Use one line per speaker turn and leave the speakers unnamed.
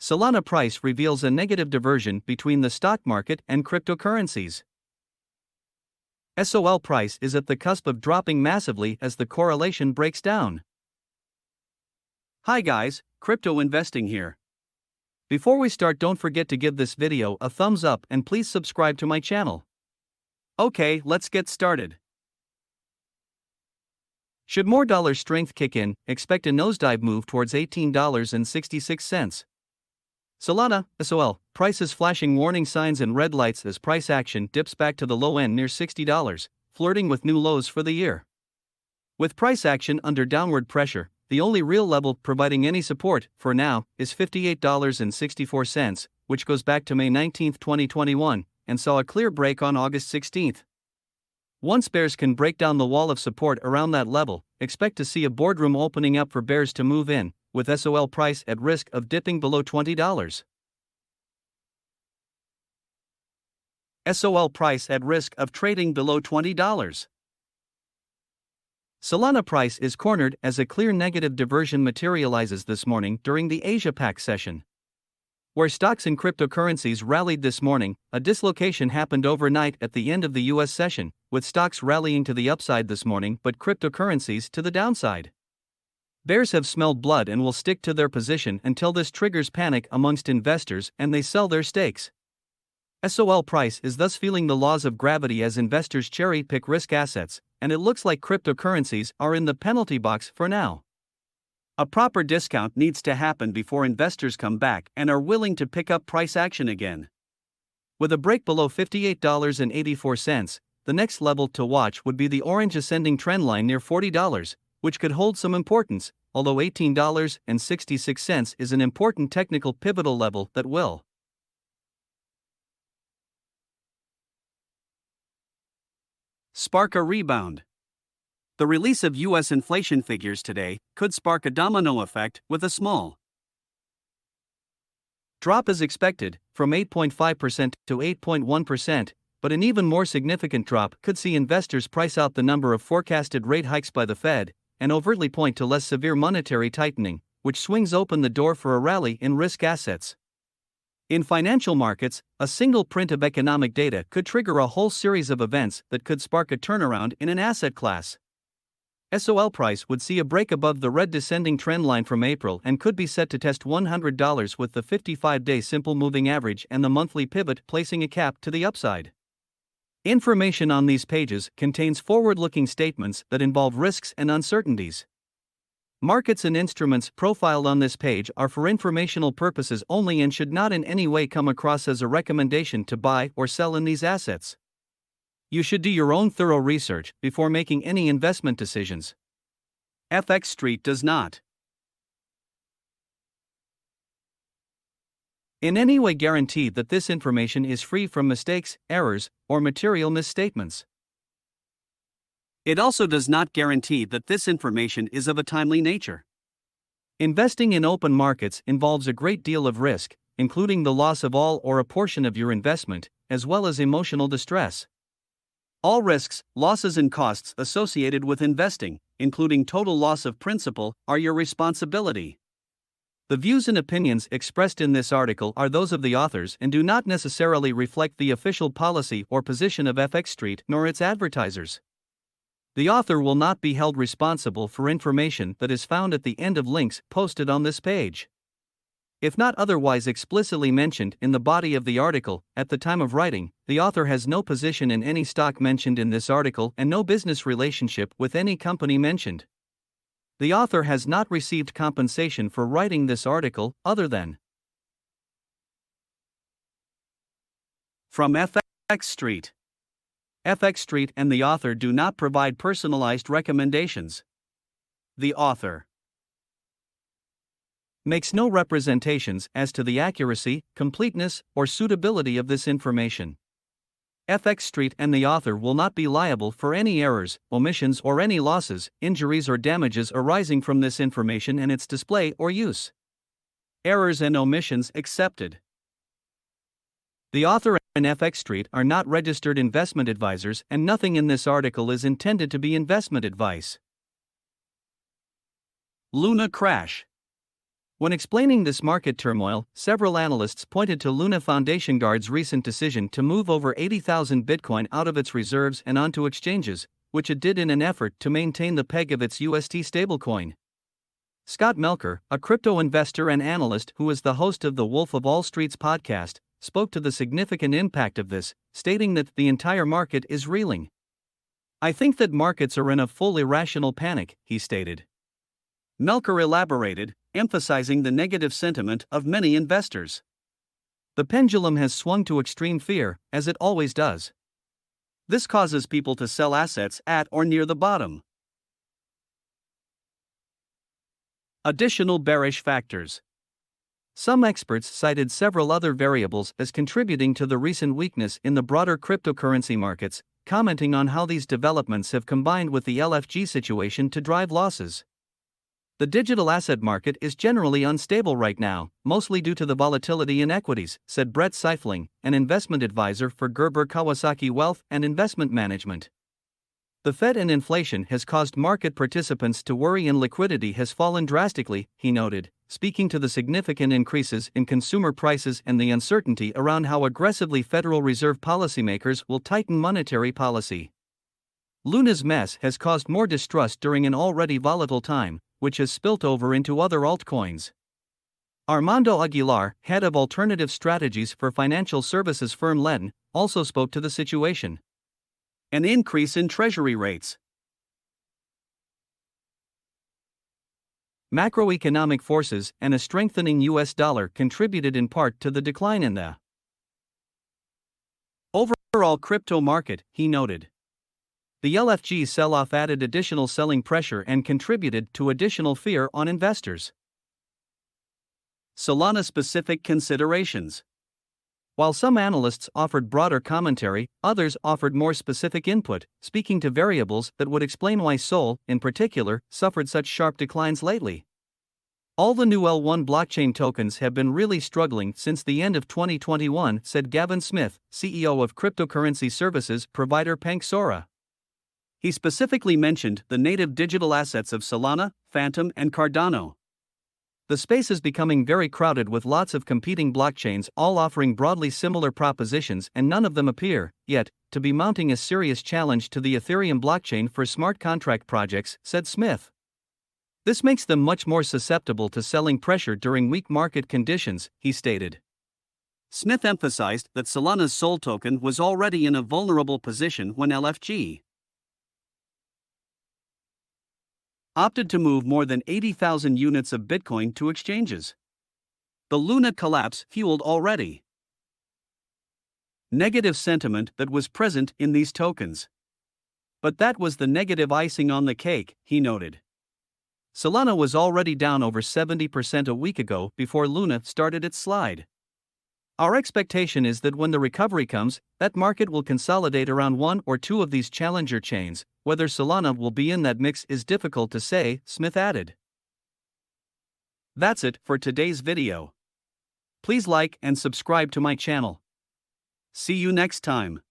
SOLANA Prcice reveals a negative diversion between the stock market and cryptocurrencies. SOL price is at the cusp of dropping massively as the correlation breaks down. Hi guys, crypto investing here. Before we start, don't forget to give this video a thumbs up and please subscribe to my channel. Okay, let's get started. Should more dollar strength kick in, expect a nosedive move towards $18.66. SOLANA, SOL, prices flashing warning signs and red lights as price action dips back to the low end near $60, flirting with new lows for the year. With price action under downward pressure, the only real level providing any support, for now, is $58.64, which goes back to May 19, 2021, and saw a clear break on August 16. Once bears can break down the wall of support around that level, expect to see a boardroom opening up for bears to move in, with SOL price at risk of dipping below $20. SOL price at risk of trading below $20. SOLANA price is cornered as a clear negative diversion materializes this morning during the Asia-Pac session. Where stocks and cryptocurrencies rallied this morning, a dislocation happened overnight at the end of the US session, with stocks rallying to the upside this morning but cryptocurrencies to the downside. Bears have smelled blood and will stick to their position until this triggers panic amongst investors and they sell their stakes. SOL price is thus feeling the laws of gravity as investors cherry-pick risk assets, and it looks like cryptocurrencies are in the penalty box for now. A proper discount needs to happen before investors come back and are willing to pick up price action again. With a break below $58.84, the next level to watch would be the orange ascending trend line near $40, which could hold some importance, although $18.66 is an important technical pivotal level that will spark a rebound. The release of U.S. inflation figures today could spark a domino effect with a small drop as expected, from 8.5% to 8.1%, but an even more significant drop could see investors price out the number of forecasted rate hikes by the Fed and overtly point to less severe monetary tightening, which swings open the door for a rally in risk assets. In financial markets, a single print of economic data could trigger a whole series of events that could spark a turnaround in an asset class. SOL price would see a break above the red descending trend line from April and could be set to test $100 with the 55-day simple moving average and the monthly pivot placing a cap to the upside. Information on these pages contains forward-looking statements that involve risks and uncertainties. Markets and instruments profiled on this page are for informational purposes only and should not in any way come across as a recommendation to buy or sell in these assets. You should do your own thorough research before making any investment decisions. FX Street does not in any way guarantee that this information is free from mistakes, errors, or material misstatements. It also does not guarantee that this information is of a timely nature. Investing in open markets involves a great deal of risk, including the loss of all or a portion of your investment, as well as emotional distress. All risks, losses, and costs associated with investing, including total loss of principal, are your responsibility. The views and opinions expressed in this article are those of the authors and do not necessarily reflect the official policy or position of FX Street nor its advertisers. The author will not be held responsible for information that is found at the end of links posted on this page. If not otherwise explicitly mentioned in the body of the article, at the time of writing, the author has no position in any stock mentioned in this article and no business relationship with any company mentioned. The author has not received compensation for writing this article, other than from FX Street. FX Street and the author do not provide personalized recommendations. The author makes no representations as to the accuracy, completeness, or suitability of this information. FX Street and the author will not be liable for any errors, omissions, or any losses, injuries, or damages arising from this information and its display or use. Errors and omissions accepted. The author and FX Street are not registered investment advisors, and nothing in this article is intended to be investment advice. Luna crash. When explaining this market turmoil, several analysts pointed to Luna Foundation Guard's recent decision to move over 80,000 Bitcoin out of its reserves and onto exchanges, which it did in an effort to maintain the peg of its UST stablecoin. Scott Melker, a crypto investor and analyst who is the host of the Wolf of All Streets podcast, spoke to the significant impact of this, stating that the entire market is reeling. "I think that markets are in a full irrational panic," he stated. Melker elaborated, emphasizing the negative sentiment of many investors. "The pendulum has swung to extreme fear, as it always does. This causes people to sell assets at or near the bottom." Additional bearish factors. Some experts cited several other variables as contributing to the recent weakness in the broader cryptocurrency markets, commenting on how these developments have combined with the LFG situation to drive losses. "The digital asset market is generally unstable right now, mostly due to the volatility in equities," said Brett Seifling, an investment advisor for Gerber Kawasaki Wealth and Investment Management. "The Fed and inflation has caused market participants to worry and liquidity has fallen drastically," he noted, speaking to the significant increases in consumer prices and the uncertainty around how aggressively Federal Reserve policymakers will tighten monetary policy. "Luna's mess has caused more distrust during an already volatile time, which has spilt over into other altcoins." Armando Aguilar, head of alternative strategies for financial services firm Ledn, also spoke to the situation. An increase in treasury rates. Macroeconomic forces and a strengthening US dollar contributed in part to the decline in the overall crypto market, he noted. The LFG sell-off added additional selling pressure and contributed to additional fear on investors. Solana-specific considerations. While some analysts offered broader commentary, others offered more specific input, speaking to variables that would explain why Sol, in particular, suffered such sharp declines lately. "All the new L1 blockchain tokens have been really struggling since the end of 2021, said Gavin Smith, CEO of cryptocurrency services provider Panxora. He specifically mentioned the native digital assets of Solana, Phantom, and Cardano. "The space is becoming very crowded with lots of competing blockchains all offering broadly similar propositions, and none of them appear, yet, to be mounting a serious challenge to the Ethereum blockchain for smart contract projects," said Smith. "This makes them much more susceptible to selling pressure during weak market conditions," he stated. Smith emphasized that Solana's Sol token was already in a vulnerable position when LFG opted to move more than 80,000 units of Bitcoin to exchanges. The Luna collapse fueled already negative sentiment that was present in these tokens. But that was the negative icing on the cake, he noted. Solana was already down over 70% a week ago before Luna started its slide. "Our expectation is that when the recovery comes, that market will consolidate around one or two of these challenger chains. Whether Solana will be in that mix is difficult to say," Smith added. That's it for today's video. Please like and subscribe to my channel. See you next time.